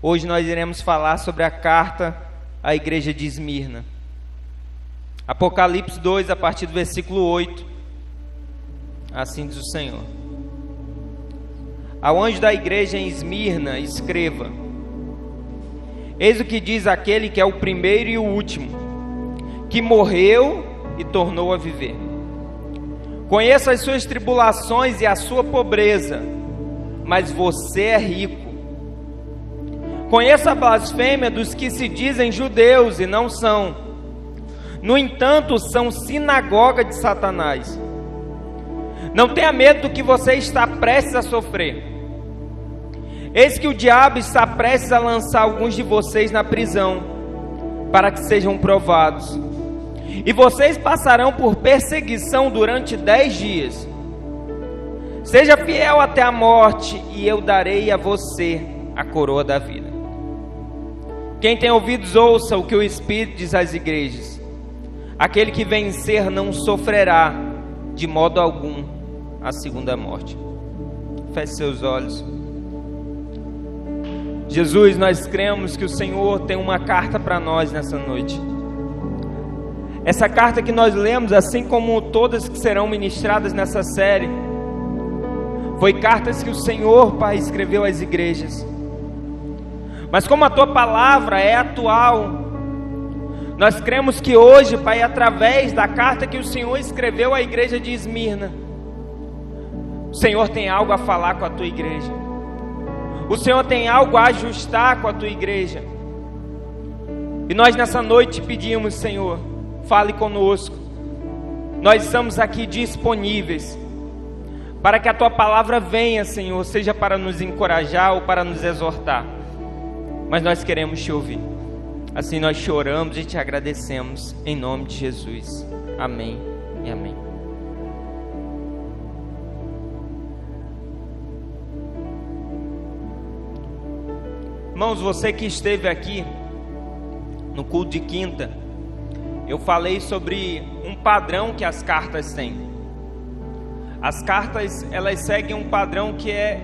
Hoje nós iremos falar sobre a carta à igreja de Esmirna. Apocalipse 2, a partir do versículo 8. Assim diz o Senhor: Ao anjo da igreja em Esmirna, escreva: Eis o que diz aquele que é o primeiro e o último, que morreu e tornou a viver. Conheço as suas tribulações e a sua pobreza, mas você é rico. Conheço a blasfêmia dos que se dizem judeus e não são, no entanto são sinagoga de Satanás. Não tenha medo do que você está prestes a sofrer. Eis que o diabo está prestes a lançar alguns de vocês na prisão, para que sejam provados. E vocês passarão por perseguição durante 10 dias. Seja fiel até a morte, e eu darei a você a coroa da vida. Quem tem ouvidos, ouça o que o Espírito diz às igrejas. Aquele que vencer não sofrerá de modo algum a segunda morte. Feche seus olhos. Jesus, nós cremos que o Senhor tem uma carta para nós nessa noite. Essa carta que nós lemos, assim como todas que serão ministradas nessa série, foi cartas que o Senhor, Pai, escreveu às igrejas. Mas como a Tua palavra é atual, nós cremos que hoje, Pai, através da carta que o Senhor escreveu à igreja de Esmirna, o Senhor tem algo a falar com a Tua igreja. O Senhor tem algo a ajustar com a Tua igreja. E nós nessa noite pedimos, Senhor, fale conosco. Nós estamos aqui disponíveis para que a Tua palavra venha, Senhor, seja para nos encorajar ou para nos exortar. Mas nós queremos Te ouvir. Assim nós choramos e Te agradecemos, em nome de Jesus. Amém e amém. Irmãos, você que esteve aqui no culto de quinta, eu falei sobre um padrão que as cartas têm. As cartas, elas seguem um padrão que é,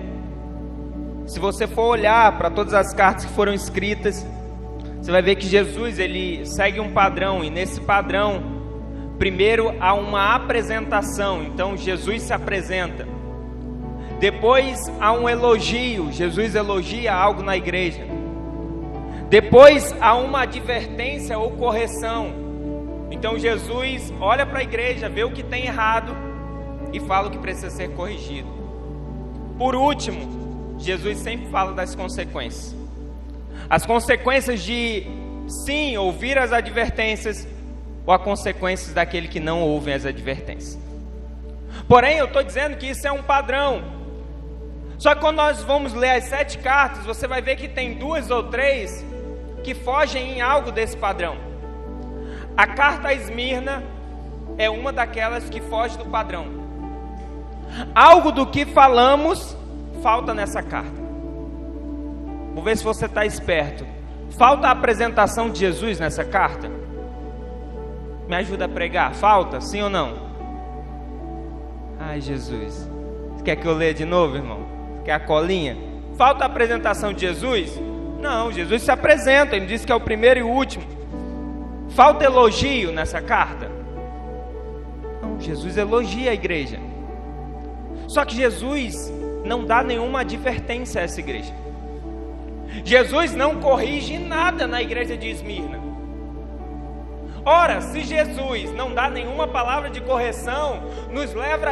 se você for olhar para todas as cartas que foram escritas, você vai ver que Jesus, ele segue um padrão, e nesse padrão, primeiro há uma apresentação. Então Jesus se apresenta. Depois há um elogio, Jesus elogia algo na igreja. Depois há uma advertência ou correção. Então Jesus olha para a igreja, vê o que tem errado e fala o que precisa ser corrigido. Por último, Jesus sempre fala das consequências. As consequências de sim ouvir as advertências, ou as consequências daquele que não ouve as advertências. Porém, eu estou dizendo que isso é um padrão. Só que quando nós vamos ler as 7 cartas, você vai ver que tem 2 ou 3 que fogem em algo desse padrão. A carta a Esmirna é uma daquelas que foge do padrão. Algo do que falamos falta nessa carta. Vou ver se você está esperto. Falta a apresentação de Jesus nessa carta? Me ajuda a pregar? Falta? Sim ou não? Ai, Jesus. Você quer que eu leia de novo, irmão? Quer a colinha? Falta a apresentação de Jesus? Não, Jesus se apresenta. Ele diz que é o primeiro e o último. Falta elogio nessa carta? Não, Jesus elogia a igreja. Só que Jesus não dá nenhuma advertência a essa igreja. Jesus não corrige nada na igreja de Esmirna. Ora, se Jesus não dá nenhuma palavra de correção, nos leva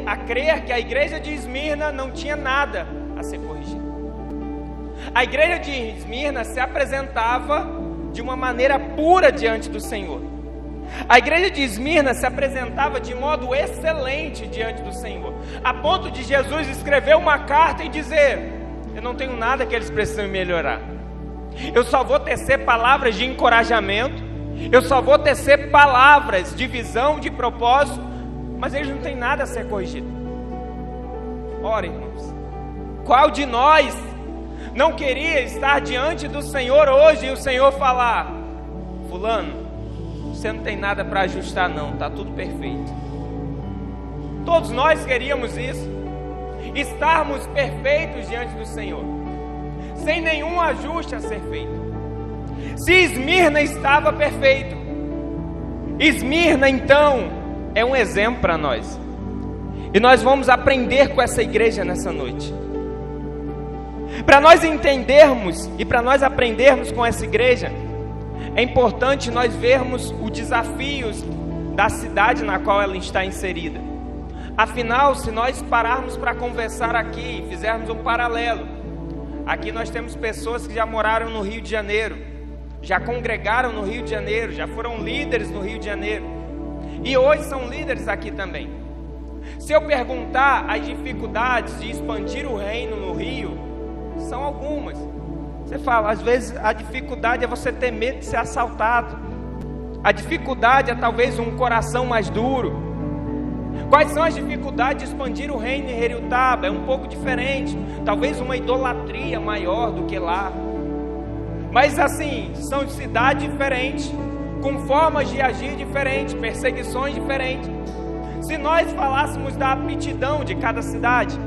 a crer que a igreja de Esmirna não tinha nada a ser corrigido. A igreja de Esmirna se apresentava de uma maneira pura diante do Senhor. A igreja de Esmirna se apresentava de modo excelente diante do Senhor, a ponto de Jesus escrever uma carta e dizer: eu não tenho nada que eles precisam melhorar. Eu só vou tecer palavras de encorajamento, eu só vou tecer palavras de visão, de propósito, mas eles não têm nada a ser corrigido. Ora, irmãos, qual de nós não queria estar diante do Senhor hoje e o Senhor falar: fulano, você não tem nada para ajustar não, está tudo perfeito. Todos nós queríamos isso, estarmos perfeitos diante do Senhor. sem nenhum ajuste a ser feito. Se Esmirna estava perfeito, Esmirna então é um exemplo para nós. E nós vamos aprender com essa igreja nessa noite. Para nós entendermos e para nós aprendermos com essa igreja, é importante nós vermos os desafios da cidade na qual ela está inserida. Afinal, se nós pararmos para conversar aqui, fizermos um paralelo, aqui nós temos pessoas que já moraram no Rio de Janeiro, já congregaram no Rio de Janeiro, já foram líderes no Rio de Janeiro, e hoje são líderes aqui também. Se eu perguntar as dificuldades de expandir o reino no Rio, são algumas. Você fala, às vezes a dificuldade é você ter medo de ser assaltado. A dificuldade é talvez um coração mais duro. Quais são as dificuldades de expandir o reino em Heriotaba? É um pouco diferente. Talvez uma idolatria maior do que lá. Mas assim, são cidades diferentes, com formas de agir diferentes, perseguições diferentes. Se nós falássemos da aptidão de cada cidade,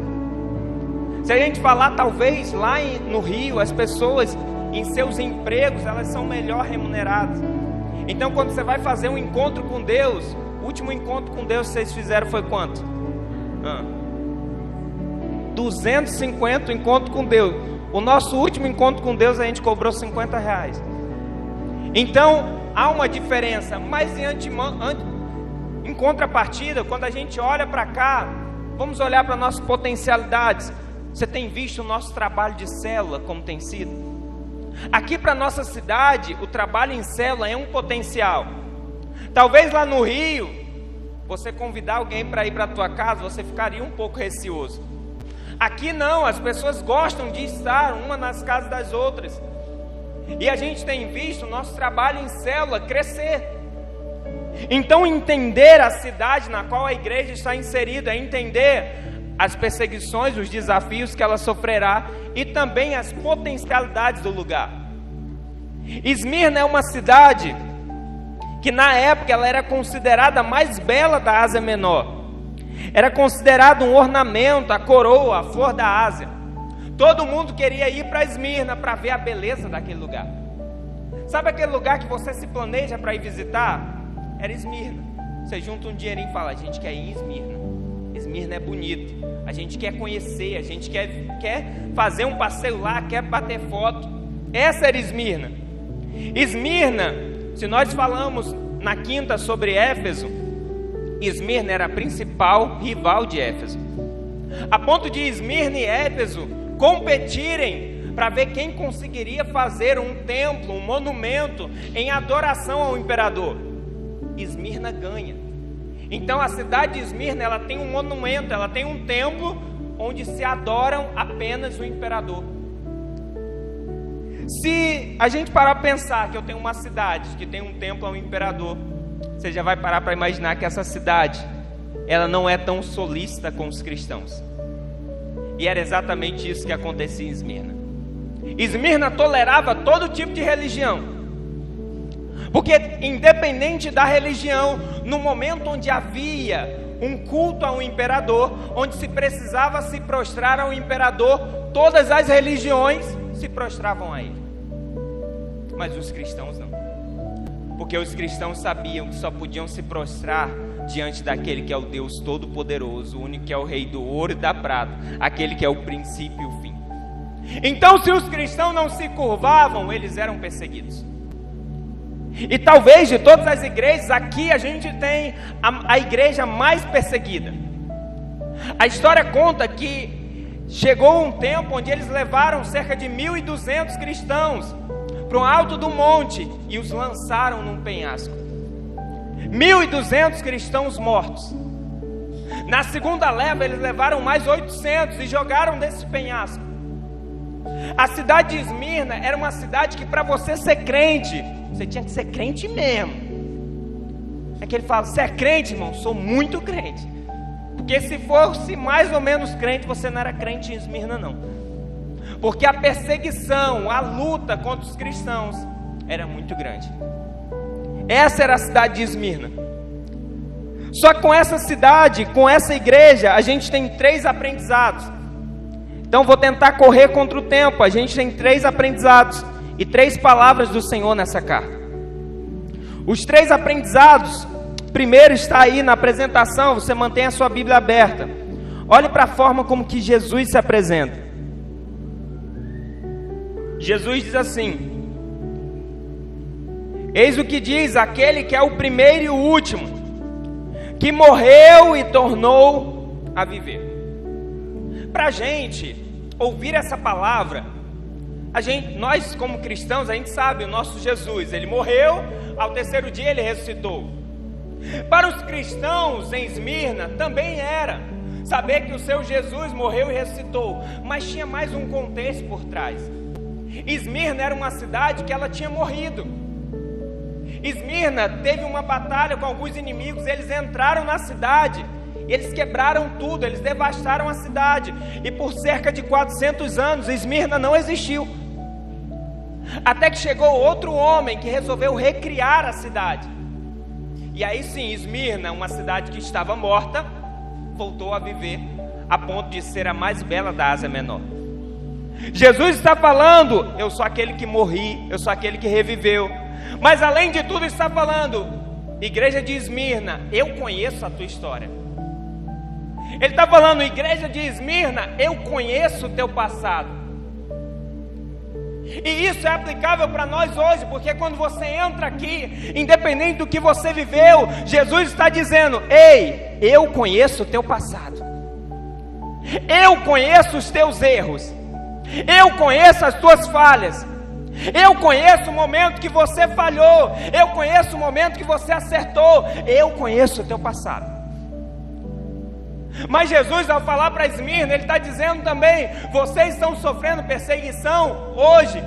se a gente falar talvez lá no Rio, as pessoas em seus empregos, elas são melhor remuneradas. Então quando você vai fazer um encontro com Deus, o último encontro com Deus que vocês fizeram foi quanto? 250 encontro com Deus. O nosso último encontro com Deus a gente cobrou R$50. Então há uma diferença, mas em contrapartida, quando a gente olha para cá, vamos olhar para nossas potencialidades. Você tem visto o nosso trabalho de célula como tem sido? Aqui para nossa cidade, o trabalho em célula é um potencial. Talvez lá no Rio, você convidar alguém para ir para a tua casa, você ficaria um pouco receoso. Aqui não, as pessoas gostam de estar uma nas casas das outras. E a gente tem visto o nosso trabalho em célula crescer. Então entender a cidade na qual a igreja está inserida, é entender as perseguições, os desafios que ela sofrerá e também as potencialidades do lugar. Esmirna é uma cidade que na época ela era considerada a mais bela da Ásia Menor. Era considerado um ornamento, a coroa, a flor da Ásia. Todo mundo queria ir para Esmirna para ver a beleza daquele lugar. Sabe aquele lugar que você se planeja para ir visitar? Era Esmirna. Você junta um dinheirinho e fala, a gente quer ir em Esmirna. Esmirna é bonito, a gente quer conhecer, a gente quer fazer um passeio lá, quer bater foto. Essa era Esmirna. Esmirna, se nós falamos na quinta sobre Éfeso, Esmirna era a principal rival de Éfeso, a ponto de Esmirna e Éfeso competirem para ver quem conseguiria fazer um templo, um monumento em adoração ao imperador. Esmirna ganha. Então a cidade de Esmirna, ela tem um monumento, ela tem um templo onde se adoram apenas o imperador. Se a gente parar para pensar que eu tenho uma cidade que tem um templo ao imperador, você já vai parar para imaginar que essa cidade, ela não é tão solícita com os cristãos. E era exatamente isso que acontecia em Esmirna. Esmirna tolerava todo tipo de religião. Porque independente da religião, no momento onde havia um culto ao imperador, onde se precisava se prostrar ao imperador, todas as religiões se prostravam a ele. Mas os cristãos não. Porque os cristãos sabiam que só podiam se prostrar diante daquele que é o Deus Todo-Poderoso, o único que é o Rei do ouro e da prata, aquele que é o princípio e o fim. Então, se os cristãos não se curvavam, eles eram perseguidos. E talvez de todas as igrejas, aqui a gente tem a igreja mais perseguida. A história conta que chegou um tempo onde eles levaram cerca de 1.200 cristãos para o alto do monte e os lançaram num penhasco. 1.200 cristãos mortos. Na segunda leva eles levaram mais 800 e jogaram desse penhasco. A cidade de Esmirna era uma cidade que para você ser crente, você tinha que ser crente mesmo. É que ele fala, você é crente, irmão? Sou muito crente. Porque se fosse mais ou menos crente, você não era crente em Esmirna não. Porque a perseguição, a luta contra os cristãos era muito grande. Essa era a cidade de Esmirna. Só que com essa cidade, com essa igreja, a gente tem 3 aprendizados. Então vou tentar correr contra o tempo. A gente tem 3 aprendizados e 3 palavras do Senhor nessa carta. Os 3 aprendizados, primeiro está aí na apresentação, você mantém a sua Bíblia aberta. Olhe para a forma como que Jesus se apresenta. Jesus diz assim: eis o que diz aquele que é o primeiro e o último, que morreu e tornou a viver. Para a gente ouvir essa palavra, nós como cristãos, a gente sabe, o nosso Jesus, ele morreu, ao 3º dia ele ressuscitou. Para os cristãos em Esmirna também era saber que o seu Jesus morreu e ressuscitou, mas tinha mais um contexto por trás. Esmirna era uma cidade que ela tinha morrido. Esmirna teve uma batalha com alguns inimigos, eles entraram na cidade, eles quebraram tudo, eles devastaram a cidade, e por cerca de 400 anos Esmirna não existiu. Até que chegou outro homem que resolveu recriar a cidade. E aí sim, Esmirna, uma cidade que estava morta, voltou a viver, a ponto de ser a mais bela da Ásia Menor. Jesus está falando: eu sou aquele que morri, eu sou aquele que reviveu. Mas além de tudo está falando: igreja de Esmirna, eu conheço a tua história. Ele está falando: igreja de Esmirna, eu conheço o teu passado. E isso é aplicável para nós hoje, porque quando você entra aqui, independente do que você viveu, Jesus está dizendo: ei, eu conheço o teu passado, eu conheço os teus erros, eu conheço as tuas falhas, eu conheço o momento que você falhou, eu conheço o momento que você acertou, eu conheço o teu passado. Mas Jesus, ao falar para Esmirna, ele está dizendo também: vocês estão sofrendo perseguição hoje.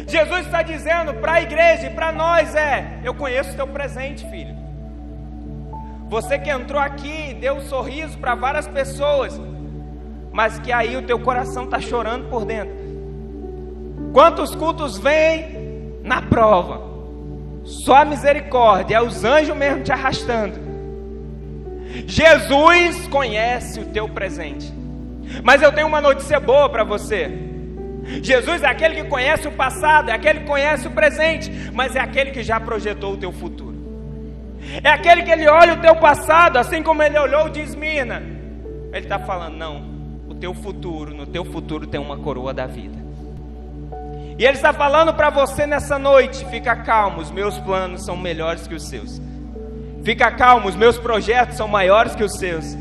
Jesus está dizendo para a igreja e para nós: eu conheço o teu presente, filho. Você que entrou aqui, deu um sorriso para várias pessoas, mas que aí o teu coração está chorando por dentro. Quantos cultos vêm na prova? Só a misericórdia, é os anjos mesmo te arrastando. Jesus conhece o teu presente. Mas eu tenho uma notícia boa para você. Jesus é aquele que conhece o passado, é aquele que conhece o presente, mas é aquele que já projetou o teu futuro. É aquele que ele olha o teu passado, assim como ele olhou o de Esmirna. Ele está falando: não, o teu futuro, no teu futuro tem uma coroa da vida. E ele está falando para você nessa noite: fica calmo, os meus planos são melhores que os seus. Fica calmo, os meus projetos são maiores que os seus.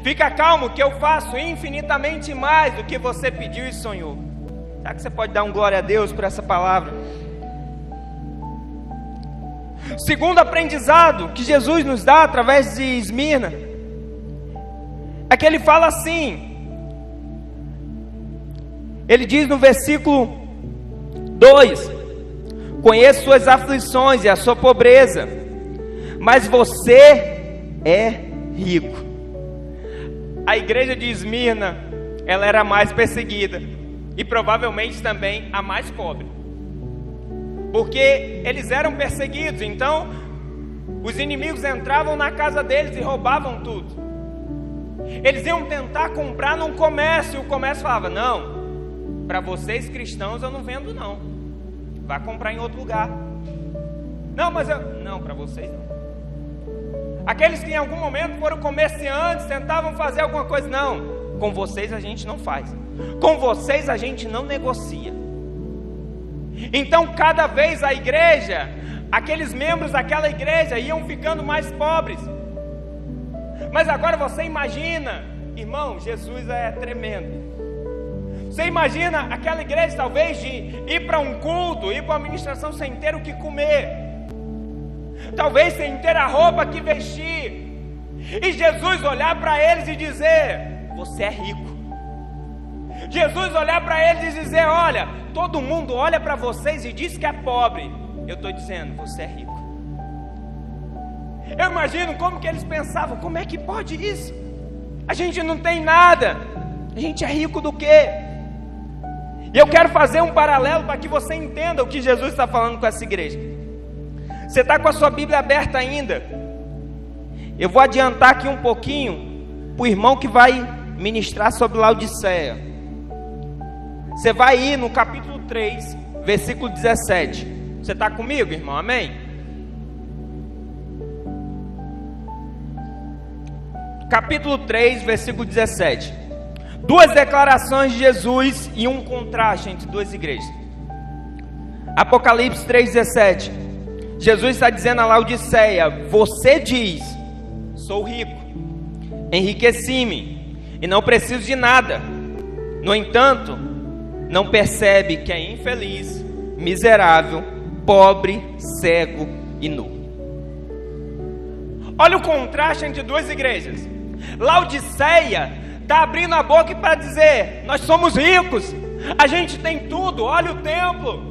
Fica calmo que eu faço infinitamente mais do que você pediu e sonhou. Será que você pode dar um glória a Deus por essa palavra? Segundo aprendizado que Jesus nos dá através de Esmirna é que ele fala assim. Ele diz no versículo 2: conheço suas aflições e a sua pobreza, mas você é rico. A igreja de Esmirna, ela era a mais perseguida e provavelmente também a mais pobre, porque eles eram perseguidos. Então os inimigos entravam na casa deles e roubavam tudo. Eles iam tentar comprar num comércio, e o comércio falava: não, para vocês cristãos eu não vendo não, vai comprar em outro lugar. Não, mas não, para vocês não. Aqueles que em algum momento foram comerciantes, tentavam fazer alguma coisa: não, com vocês a gente não faz, com vocês a gente não negocia. Então cada vez a igreja, aqueles membros daquela igreja iam ficando mais pobres. Mas agora você imagina, irmão, Jesus é tremendo. Você imagina aquela igreja talvez de ir para um culto, ir para uma ministração sem ter o que comer, talvez sem ter a roupa que vestir, e Jesus olhar para eles e dizer: você é rico. Jesus olhar para eles e dizer: olha, todo mundo olha para vocês e diz que é pobre, eu estou dizendo, você é rico. Eu imagino como que eles pensavam: como é que pode isso? A gente não tem nada, a gente é rico do quê? E eu quero fazer um paralelo para que você entenda o que Jesus está falando com essa igreja. Você está com a sua Bíblia aberta ainda? Eu vou adiantar aqui um pouquinho para o irmão que vai ministrar sobre Laodiceia. Você vai ir no capítulo 3, versículo 17. Você está comigo, irmão? Amém? Capítulo 3, versículo 17. Duas declarações de Jesus e um contraste entre duas igrejas. Apocalipse 3,17. Jesus está dizendo a Laodiceia: você diz, sou rico, enriqueci-me e não preciso de nada. No entanto, não percebe que é infeliz, miserável, pobre, cego e nu. Olha o contraste entre duas igrejas. Laodiceia está abrindo a boca para dizer: nós somos ricos, a gente tem tudo, olha o templo,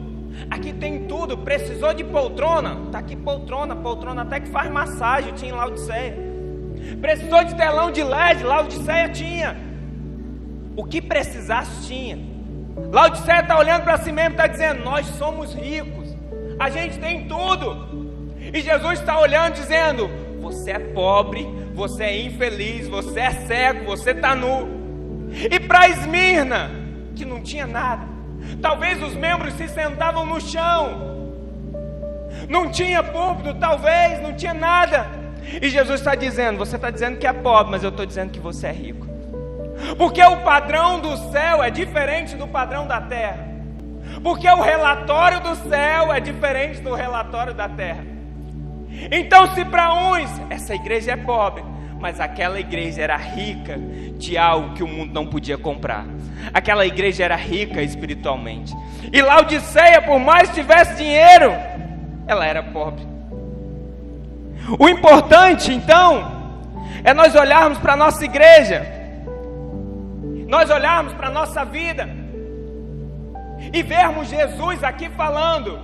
aqui tem tudo. Precisou de poltrona? Está aqui poltrona até que faz massagem, tinha em Laodiceia. Precisou de telão de LED? Laodiceia tinha. O que precisasse tinha. Laodiceia está olhando para si mesmo e está dizendo: nós somos ricos, a gente tem tudo. E Jesus está olhando dizendo: você é pobre, você é infeliz, você é cego, você está nu. E para Esmirna, que não tinha nada, talvez os membros se sentavam no chão, não tinha púlpito, talvez, não tinha nada. E Jesus está dizendo: você está dizendo que é pobre, mas eu estou dizendo que você é rico. Porque o padrão do céu é diferente do padrão da terra. Porque o relatório do céu é diferente do relatório da terra. Então, se para uns essa igreja é pobre, mas aquela igreja era rica de algo que o mundo não podia comprar. Aquela igreja era rica espiritualmente. E Laodiceia, por mais que tivesse dinheiro, ela era pobre. O importante, então, é nós olharmos para a nossa igreja, nós olharmos para a nossa vida e vermos Jesus aqui falando.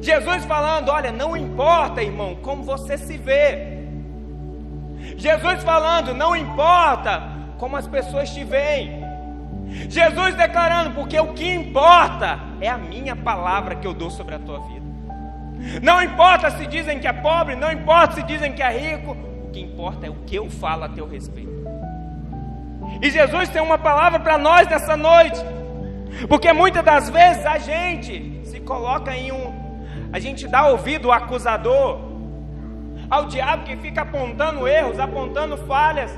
Jesus falando: olha, não importa, irmão, como você se vê. Jesus falando: não importa como as pessoas te veem. Jesus declarando: porque o que importa é a minha palavra que eu dou sobre a tua vida. Não importa se dizem que é pobre, não importa se dizem que é rico, o que importa é o que eu falo a teu respeito. E Jesus tem uma palavra para nós nessa noite, porque muitas das vezes a gente se coloca a gente dá ouvido ao acusador, ao diabo que fica apontando erros, apontando falhas.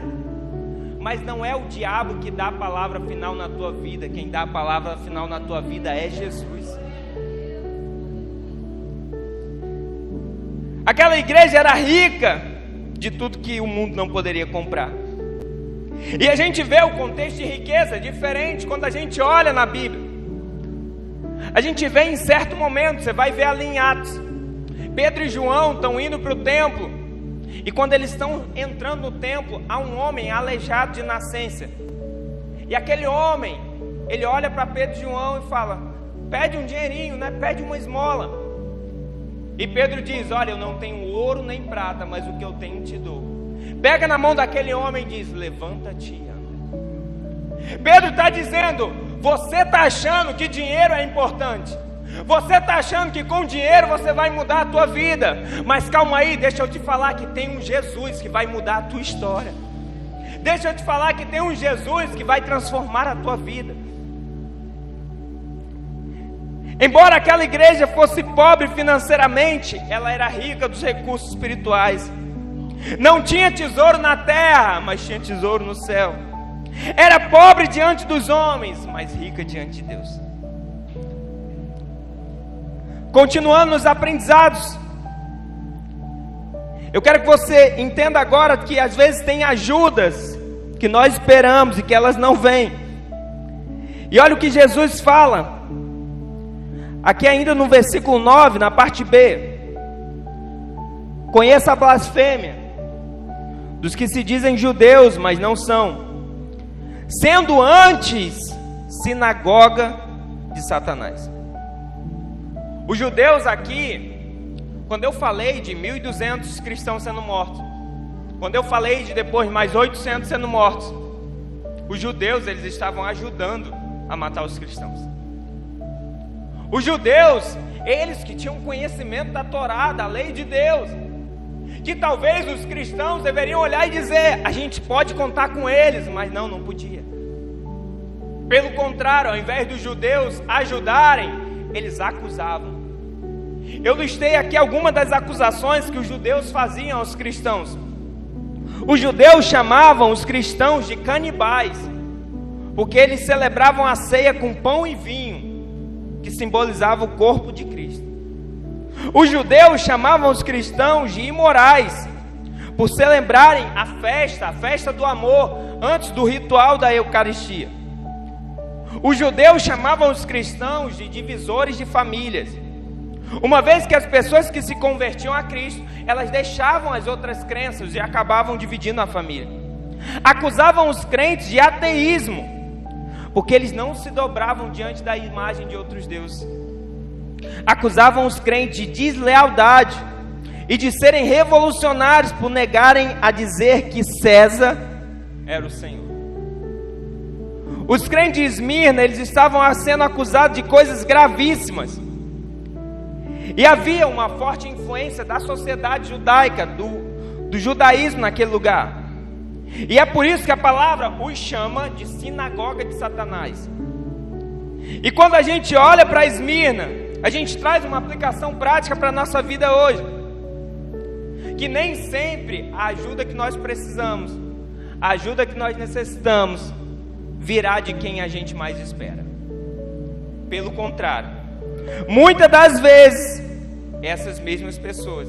Mas não é o diabo que dá a palavra final na tua vida. Quem dá a palavra final na tua vida é Jesus. Aquela igreja era rica de tudo que o mundo não poderia comprar. E a gente vê o contexto de riqueza diferente quando a gente olha na Bíblia. A gente vê em certo momento, você vai ver ali em Atos, Pedro e João estão indo para o templo. E quando eles estão entrando no templo, há um homem aleijado de nascença. E aquele homem, ele olha para Pedro e João e fala: pede um dinheirinho, né? Pede uma esmola. E Pedro diz: olha, eu não tenho ouro nem prata, mas o que eu tenho te dou. Pega na mão daquele homem e diz: levanta-te e anda. Pedro está dizendo: você está achando que dinheiro é importante, você está achando que com dinheiro você vai mudar a tua vida, mas calma aí, deixa eu te falar que tem um Jesus que vai mudar a tua história. Deixa eu te falar que tem um Jesus que vai transformar a tua vida. Embora aquela igreja fosse pobre financeiramente, ela era rica dos recursos espirituais. Não tinha tesouro na terra, mas tinha tesouro no céu. Era pobre diante dos homens, mas rica diante de Deus. Continuando nos aprendizados, eu quero que você entenda agora que às vezes tem ajudas que nós esperamos e que elas não vêm. E olha o que Jesus fala aqui ainda no versículo 9, na parte B: conheça a blasfêmia dos que se dizem judeus, mas não são, sendo antes sinagoga de Satanás. Os judeus aqui, quando eu falei de 1.200 cristãos sendo mortos, quando eu falei de depois mais 800 sendo mortos, os judeus, eles estavam ajudando a matar os cristãos. Os judeus, eles que tinham conhecimento da Torá, da lei de Deus, que talvez os cristãos deveriam olhar e dizer: a gente pode contar com eles, mas não podia. Pelo contrário, ao invés dos judeus ajudarem, eles acusavam. Eu listei aqui algumas das acusações que os judeus faziam aos cristãos. Os judeus chamavam os cristãos de canibais, porque eles celebravam a ceia com pão e vinho, que simbolizava o corpo de Cristo. Os judeus chamavam os cristãos de imorais, por celebrarem a festa do amor, antes do ritual da Eucaristia. Os judeus chamavam os cristãos de divisores de famílias, uma vez que as pessoas que se convertiam a Cristo, elas deixavam as outras crenças e acabavam dividindo a família. Acusavam os crentes de ateísmo, porque eles não se dobravam diante da imagem de outros deuses. Acusavam os crentes de deslealdade e de serem revolucionários por negarem a dizer que César era o Senhor. Os crentes de Esmirna, eles estavam sendo acusados de coisas gravíssimas. E havia uma forte influência da sociedade judaica, do judaísmo naquele lugar. E é por isso que a palavra os chama de sinagoga de Satanás. E quando a gente olha para Esmirna, a gente traz uma aplicação prática para a nossa vida hoje. Que nem sempre a ajuda que nós precisamos, a ajuda que nós necessitamos, virá de quem a gente mais espera. Pelo contrário, muitas das vezes, essas mesmas pessoas,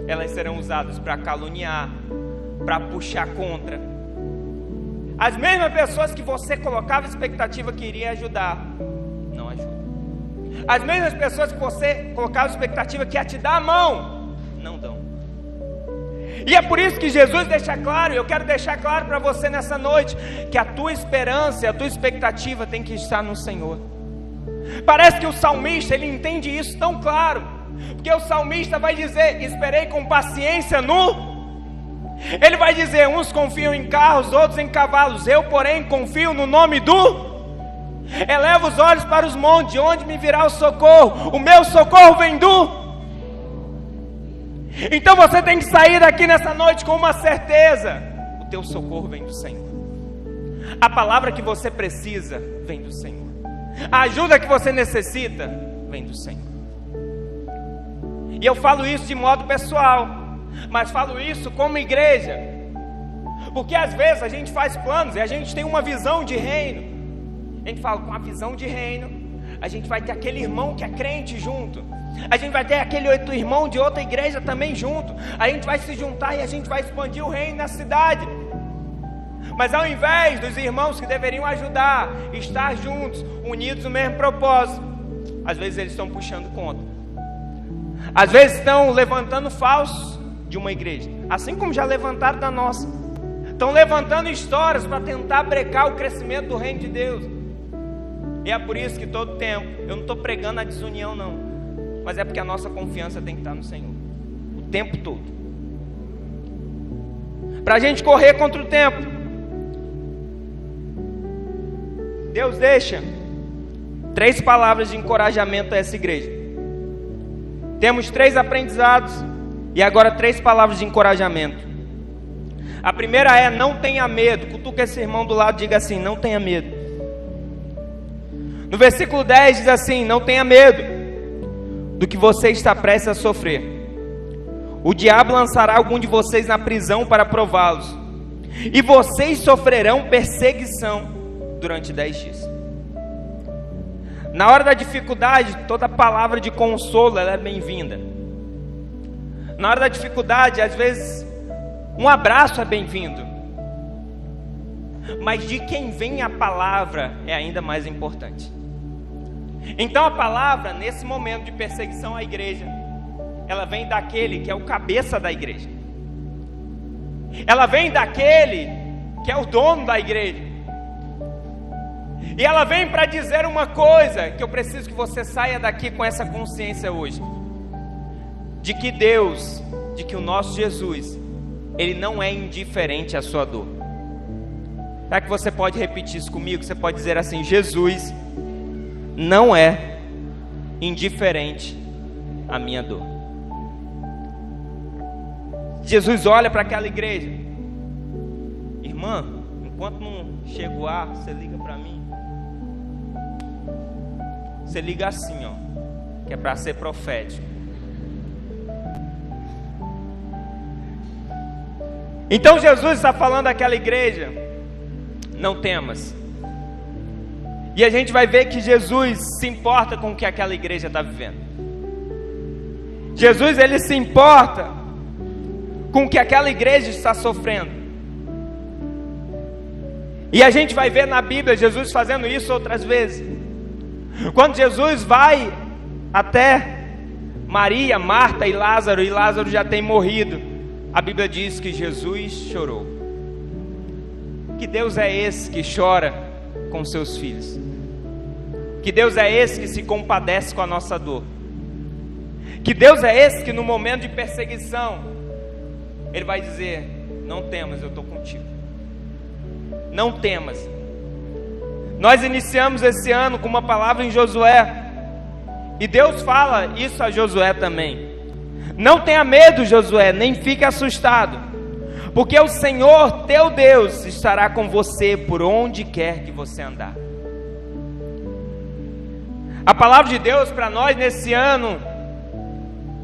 elas serão usadas para caluniar, para puxar contra. As mesmas pessoas que você colocava expectativa que iria ajudar, não ajuda. As mesmas pessoas que você colocava expectativa que ia te dar a mão, não dão. E é por isso que Jesus deixa claro, e eu quero deixar claro para você nessa noite, que a tua esperança e a tua expectativa tem que estar no Senhor. Parece que o salmista, ele entende isso tão claro, porque o salmista vai dizer: esperei com paciência ele vai dizer: uns confiam em carros, outros em cavalos, eu porém confio no nome eleva os olhos para os montes, de onde me virá o socorro? O meu socorro vem Então você tem que sair daqui nessa noite com uma certeza: o teu socorro vem do Senhor. A palavra que você precisa vem do Senhor. A ajuda que você necessita vem do Senhor. E eu falo isso de modo pessoal, mas falo isso como igreja, porque às vezes a gente faz planos e a gente tem uma visão de reino. A gente fala: com a visão de reino, a gente vai ter aquele irmão que é crente junto, a gente vai ter aquele outro irmão de outra igreja também junto, a gente vai se juntar e a gente vai expandir o reino na cidade. Mas ao invés dos irmãos que deveriam ajudar, estar juntos, unidos no mesmo propósito, às vezes eles estão puxando contra. Às vezes estão levantando falsos de uma igreja, assim como já levantaram da nossa. Estão levantando histórias para tentar brecar o crescimento do reino de Deus. E é por isso que todo tempo, eu não estou pregando a desunião não, mas é porque a nossa confiança tem que estar no Senhor, o tempo todo, para a gente correr contra o tempo. Deus deixa 3 palavras de encorajamento a essa igreja. Temos 3 aprendizados e agora 3 palavras de encorajamento. A primeira é: não tenha medo. Cutuca esse irmão do lado e diga assim: não tenha medo. No versículo 10 diz assim: não tenha medo do que você está prestes a sofrer. O diabo lançará algum de vocês na prisão para prová-los, e vocês sofrerão perseguição durante 10 dias. Na hora da dificuldade, toda palavra de consolo ela é bem-vinda. Na hora da dificuldade, às vezes, um abraço é bem-vindo. Mas de quem vem a palavra é ainda mais importante. Então a palavra, nesse momento de perseguição à igreja, ela vem daquele que é o cabeça da igreja. Ela vem daquele que é o dono da igreja. E ela vem para dizer uma coisa, que eu preciso que você saia daqui com essa consciência hoje: de que Deus, de que o nosso Jesus, Ele não é indiferente à sua dor. Será que você pode repetir isso comigo? Você pode dizer assim: Jesus não é indiferente à minha dor. Jesus olha para aquela igreja. Irmã, enquanto não chega o ar, você liga para mim. Você liga assim, ó, que é para ser profético. Então Jesus está falando àquela igreja: não temas. E a gente vai ver que Jesus se importa com o que aquela igreja está vivendo. Jesus, ele se importa com o que aquela igreja está sofrendo. E a gente vai ver na Bíblia Jesus fazendo isso outras vezes. Quando Jesus vai até Maria, Marta e Lázaro já tem morrido, a Bíblia diz que Jesus chorou. Que Deus é esse que chora com seus filhos? Que Deus é esse que se compadece com a nossa dor? Que Deus é esse que no momento de perseguição Ele vai dizer: não temas, eu estou contigo. Não temas. Nós iniciamos esse ano com uma palavra em Josué, e Deus fala isso a Josué também: não tenha medo, Josué, nem fique assustado, porque o Senhor teu Deus estará com você por onde quer que você andar. A palavra de Deus para nós nesse ano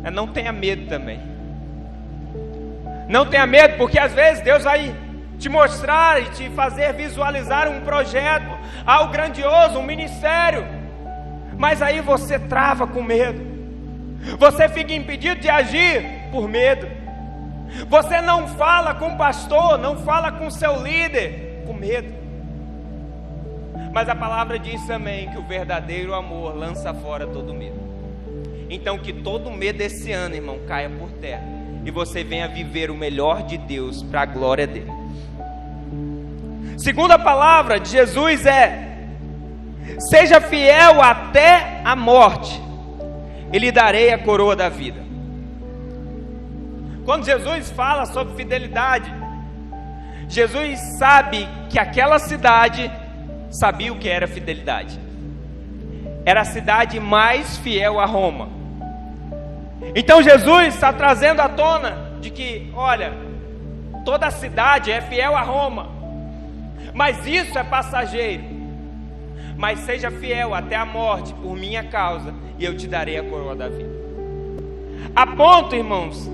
é: não tenha medo também. Não tenha medo, porque às vezes Deus vai te mostrar e te fazer visualizar um projeto, algo grandioso, um ministério, mas aí você trava com medo. Você fica impedido de agir por medo. Você não fala com o pastor, não fala com o seu líder com medo. Mas a palavra diz também que o verdadeiro amor lança fora todo medo. Então que todo medo esse ano, irmão, caia por terra, e você venha viver o melhor de Deus para a glória dele. Segunda palavra de Jesus é: seja fiel até a morte, e lhe darei a coroa da vida. Quando Jesus fala sobre fidelidade, Jesus sabe que aquela cidade sabia o que era fidelidade. Era a cidade mais fiel a Roma. Então Jesus está trazendo à tona de que, olha, toda a cidade é fiel a Roma, mas isso é passageiro. Mas seja fiel até a morte por minha causa, e eu te darei a coroa da vida. A ponto, irmãos,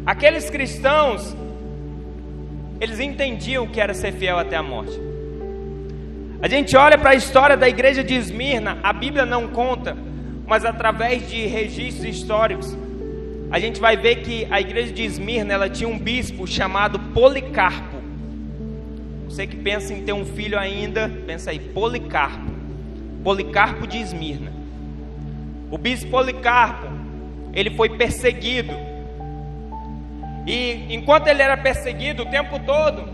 aqueles cristãos, eles entendiam o que era ser fiel até a morte. A gente olha para a história da igreja de Esmirna, a Bíblia não conta, mas através de registros históricos, a gente vai ver que a igreja de Esmirna, ela tinha um bispo chamado Policarpo. Você que pensa em ter um filho ainda, pensa aí, Policarpo. Policarpo de Esmirna. O bispo Policarpo, ele foi perseguido. E enquanto ele era perseguido o tempo todo,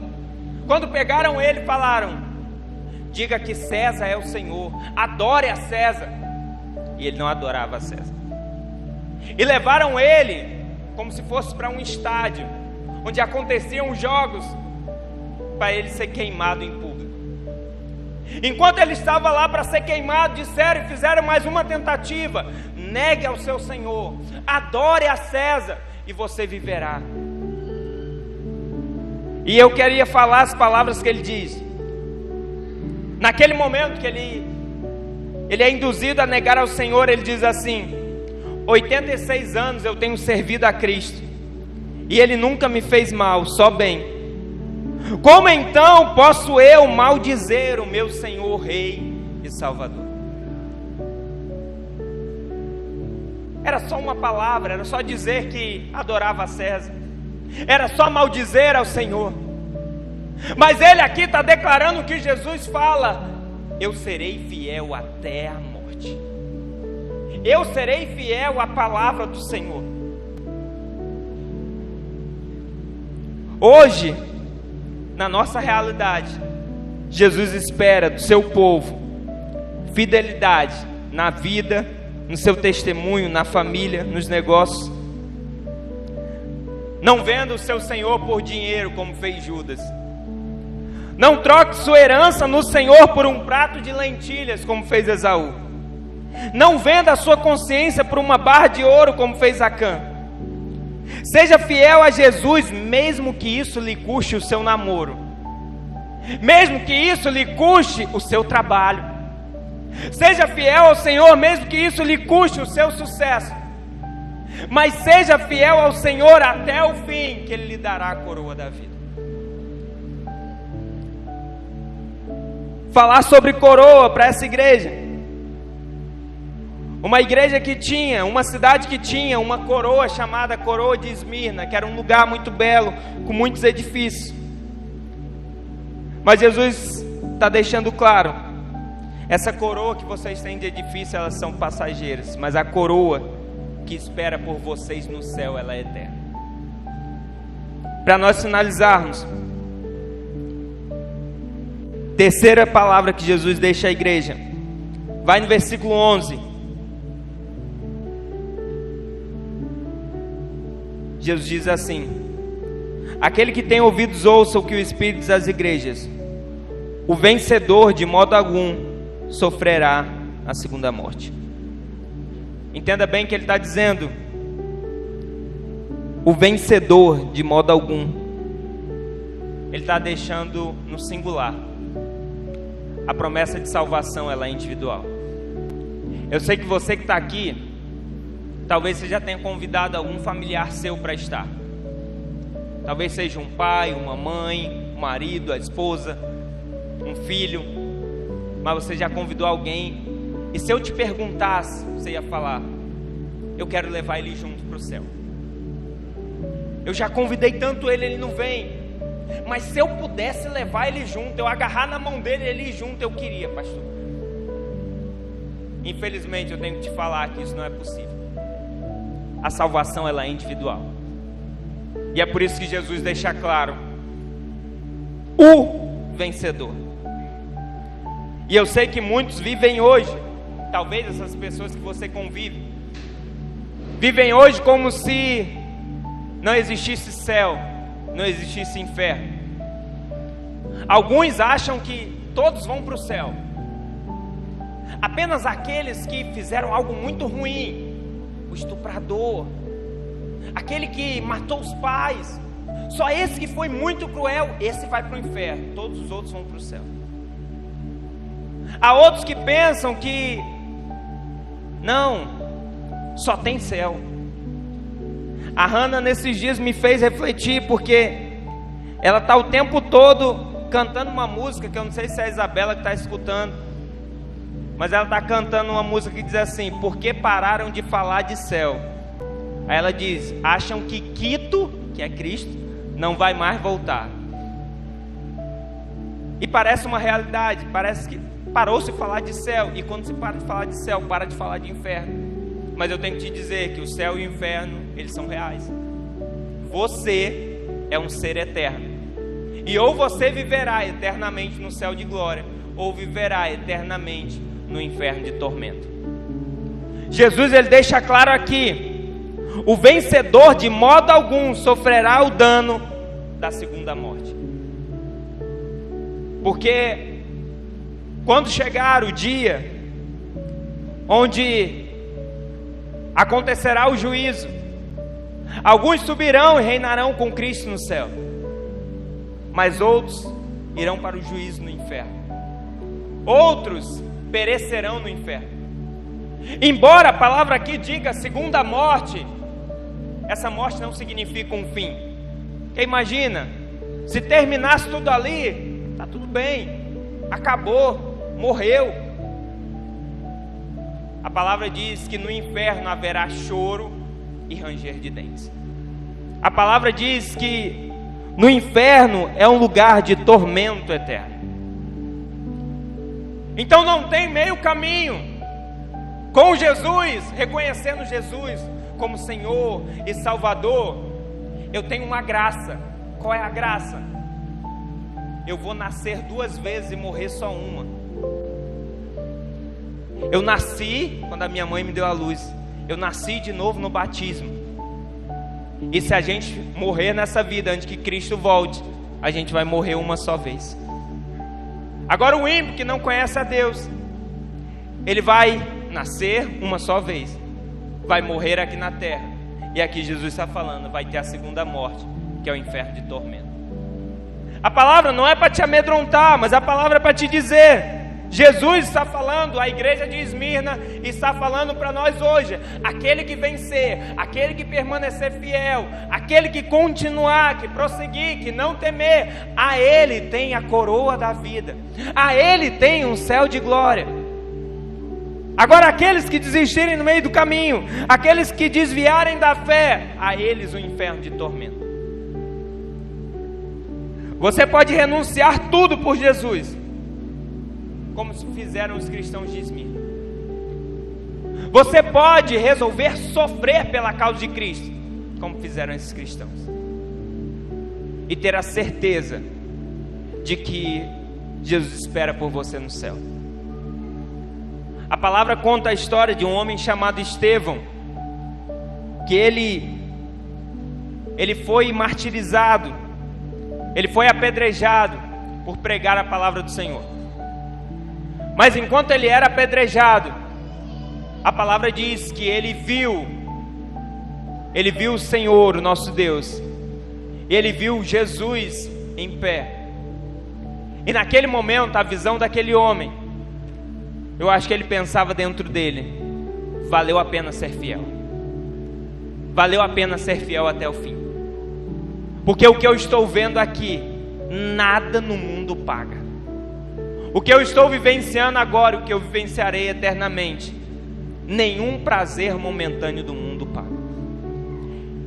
quando pegaram ele, falaram: diga que César é o Senhor, adore a César. E ele não adorava a César. E levaram ele como se fosse para um estádio, onde aconteciam jogos, para ele ser queimado em público. Enquanto ele estava lá para ser queimado, disseram e fizeram mais uma tentativa: negue ao seu Senhor, adore a César, e você viverá. E eu queria falar as palavras que ele diz. Naquele momento que ele é induzido a negar ao Senhor, ele diz assim: 86 anos eu tenho servido a Cristo, e Ele nunca me fez mal, só bem. Como então posso eu maldizer o meu Senhor, Rei e Salvador? Era só uma palavra, era só dizer que adorava a César, era só maldizer ao Senhor. Mas ele aqui está declarando que Jesus fala: eu serei fiel até a morte. Eu serei fiel à palavra do Senhor. Hoje, na nossa realidade, Jesus espera do seu povo fidelidade na vida, no seu testemunho, na família, nos negócios. Não venda o seu Senhor por dinheiro, como fez Judas. Não troque sua herança no Senhor por um prato de lentilhas, como fez Esaú. Não venda a sua consciência por uma barra de ouro, como fez Acã. Seja fiel a Jesus, mesmo que isso lhe custe o seu namoro, mesmo que isso lhe custe o seu trabalho. Seja fiel ao Senhor, mesmo que isso lhe custe o seu sucesso. Mas seja fiel ao Senhor até o fim, que Ele lhe dará a coroa da vida. Falar sobre coroa para essa igreja. Uma igreja que tinha, uma cidade que tinha uma coroa chamada Coroa de Esmirna, que era um lugar muito belo, com muitos edifícios. Mas Jesus está deixando claro, essa coroa que vocês têm de edifício, elas são passageiras, mas a coroa que espera por vocês no céu, ela é eterna. Para nós finalizarmos, terceira palavra que Jesus deixa à igreja, vai no versículo 11. Jesus diz assim: aquele que tem ouvidos ouça o que o Espírito diz às igrejas. O vencedor de modo algum sofrerá a segunda morte. Entenda bem que ele está dizendo: o vencedor de modo algum. Ele está deixando no singular. A promessa de salvação, ela é individual. Eu sei que você que está aqui, talvez você já tenha convidado algum familiar seu para estar. Talvez seja um pai, uma mãe, um marido, a esposa, um filho. Mas você já convidou alguém. E se eu te perguntasse, você ia falar: eu quero levar ele junto para o céu. Eu já convidei tanto ele, ele não vem. Mas se eu pudesse levar ele junto, eu agarrar na mão dele e ele ir junto, eu queria, pastor. Infelizmente eu tenho que te falar que isso não é possível. A salvação, ela é individual. E é por isso que Jesus deixa claro: o vencedor. E eu sei que muitos vivem hoje, talvez essas pessoas que você convive, vivem hoje como se não existisse céu, não existisse inferno. Alguns acham que todos vão para o céu. Apenas aqueles que fizeram algo muito ruim, o estuprador, aquele que matou os pais, só esse que foi muito cruel, esse vai para o inferno, todos os outros vão para o céu. Há outros que pensam que não, só tem céu. A Hannah nesses dias me fez refletir, porque ela está o tempo todo cantando uma música, que eu não sei se é a Isabela que está escutando, mas ela está cantando uma música que diz assim: por que pararam de falar de céu? Aí ela diz: acham que Quito, que é Cristo, não vai mais voltar. E parece uma realidade, parece que parou-se de falar de céu. E quando se para de falar de céu, para de falar de inferno. Mas eu tenho que te dizer que o céu e o inferno, eles são reais. Você é um ser eterno. E ou você viverá eternamente no céu de glória, ou viverá eternamente no inferno de tormento. Jesus, ele deixa claro aqui: o vencedor de modo algum sofrerá o dano da segunda morte. Porque quando chegar o dia onde acontecerá o juízo, alguns subirão e reinarão com Cristo no céu, mas outros irão para o juízo no inferno. Outros perecerão no inferno. Embora a palavra aqui diga segunda morte, essa morte não significa um fim. Porque imagina, se terminasse tudo ali, está tudo bem, acabou, morreu. A palavra diz que no inferno haverá choro e ranger de dentes. A palavra diz que no inferno é um lugar de tormento eterno. Então não tem meio caminho. Com Jesus, reconhecendo Jesus como Senhor e Salvador, eu tenho uma graça. Qual é a graça? Eu vou nascer 2 vezes e morrer só uma. Eu nasci quando a minha mãe me deu a luz. Eu nasci de novo no batismo. E se a gente morrer nessa vida antes que Cristo volte, a gente vai morrer uma só vez. Agora o ímpio que não conhece a Deus, ele vai nascer uma só vez, vai morrer aqui na terra, E aqui Jesus está falando, vai ter a segunda morte, que é o inferno de tormento. A palavra não é para te amedrontar, mas a palavra é para te dizer. Jesus está falando, a igreja de Esmirna está falando para nós hoje: aquele que vencer, aquele que permanecer fiel, aquele que continuar, que prosseguir, que não temer, a ele tem a coroa da vida, a ele tem um céu de glória. Agora aqueles que desistirem no meio do caminho, aqueles que desviarem da fé, a eles o inferno de tormento. Você pode renunciar tudo por Jesus, como fizeram os cristãos de Esmirna. Você pode resolver sofrer pela causa de Cristo, como fizeram esses cristãos, e ter a certeza de que Jesus espera por você no céu. A palavra conta a história de um homem chamado Estevão, que ele foi martirizado, ele foi apedrejado por pregar a palavra do Senhor. Mas enquanto ele era apedrejado, a palavra diz que ele viu o Senhor, o nosso Deus, ele viu Jesus em pé. E naquele momento, a visão daquele homem, eu acho que ele pensava dentro dele: valeu a pena ser fiel, valeu a pena ser fiel até o fim, porque o que eu estou vendo aqui, nada no mundo paga. O que eu estou vivenciando agora, o que eu vivenciarei eternamente, nenhum prazer momentâneo do mundo paga.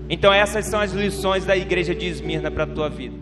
Então essas são as lições da igreja de Esmirna para a tua vida.